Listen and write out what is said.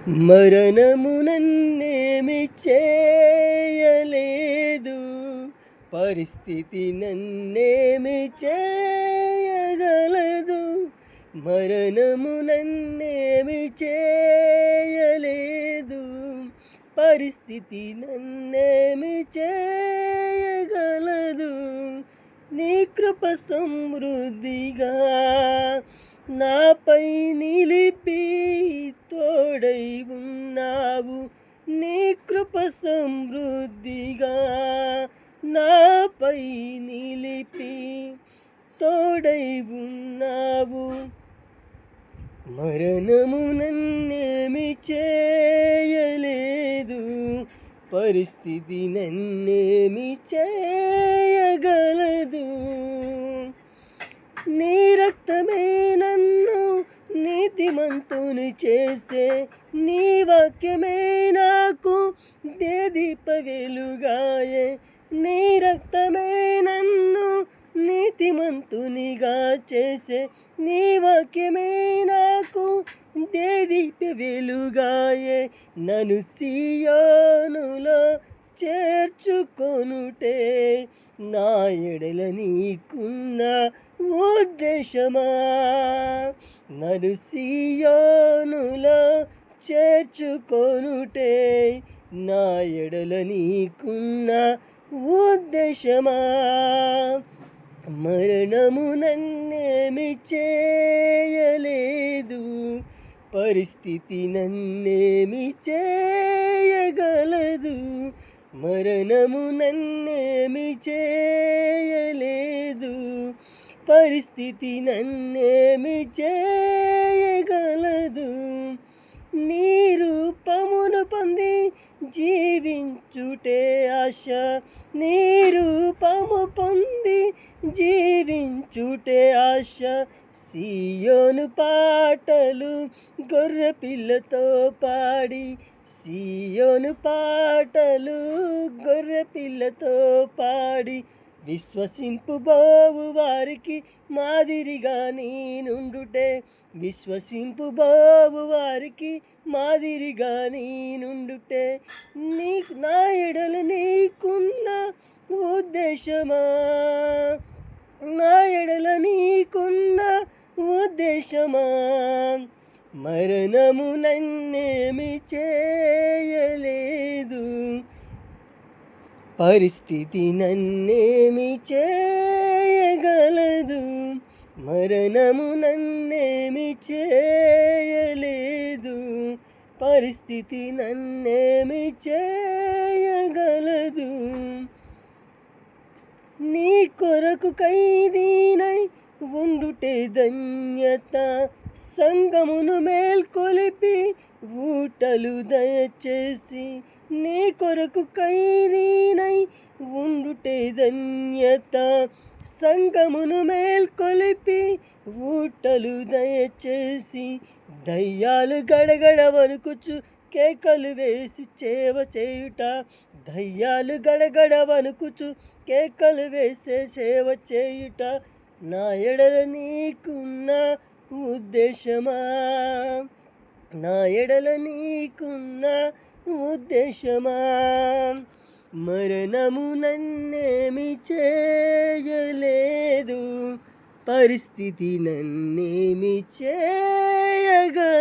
మరణము నన్నేమి చేయలేదు, పరిస్థితి నన్నేమి చేయగలదు. మరణము నన్నేమి చేయలేదు, పరిస్థితి నన్నేమి చేయగలదు. నీ కృప సమృద్ధిగా నాపై నిలిపి తోడై ఉన్నావు. నీ కృప సమృద్ధిగా నాపై నిలిపి తోడై ఉన్నావు. మరణము నన్నేమి చేయలేదు, పరిస్థితి నన్నేమి చేయగలదు. నీ రక్తమే నన్ను నీతిమంతుని చేసే, నీ వాక్యమే నాకు దీప వెలుగాయే. నీ రక్తమే నన్ను నీతిమంతునిగా చేసే, నీ వాక్యమే నాకు దీప వెలుగాయే. నన్ను సియోనులో చేర్చుకొనుటే నా ఎడల నీకున్న ఉద్దేశమా. నన్ను సియోనులో చేర్చుకొనుటే నా ఎడల నీకున్న ఉద్దేశమా. మరణము నన్నేమి చేయలేదు, పరిస్థితి నన్నేమి చేయగలదు. మరణము నన్నేమి చేయలేదు, పరిస్థితి నన్నేమి చేయగలదు. నీ రూపమును పొంది జీవించుటే ఆశ, నీ రూపము పొంది జీవించుటే ఆశ. సియోను పాటలు గొర్రె పిల్లతో పాడి, సియోను పాటలు గొర్రె పిల్లతో పాడి, విశ్వసింపుబోవు వారికి మాదిరిగా నేనుండుటే. విశ్వసింపుబోవు వారికి మాదిరిగా నేనుండుటే. నీకు నా ఎడల నీకున్న ఉద్దేశమా, నా ఎడల నీకున్న ఉద్దేశమా. మరణము నన్నేమి చేయలేదు, పరిస్థితి నన్నేమి చేయగలదు. మరణము నన్నేమి చేయలేదు, పరిస్థితి నన్నేమి చేయగలదు. నీ కొరకు ఖైదీనై ఉండుటే ధన్యత, సంగమును మేల్కొలిపి ఊటలు దయచేసి. నీ కొరకు ఖైదీనై ఉండుటే ధన్యత, సంగమును మేల్కొలిపి ఊటలు దయచేసి. దయ్యాలు గడగడ వణుకుచు కేకలు వేసి సేవ చేయుట, దయ్యాలు గడగడ వణుకుచు కేకలు వేసే సేవ చేయుట. నా ఎడల నీకున్న ఉద్దేశమా, నా ఎడల నీకున్న ఉద్దేశమా. మరణము నన్నేమి చేయలేదు, పరిస్థితి నన్నేమి చేయగలదు.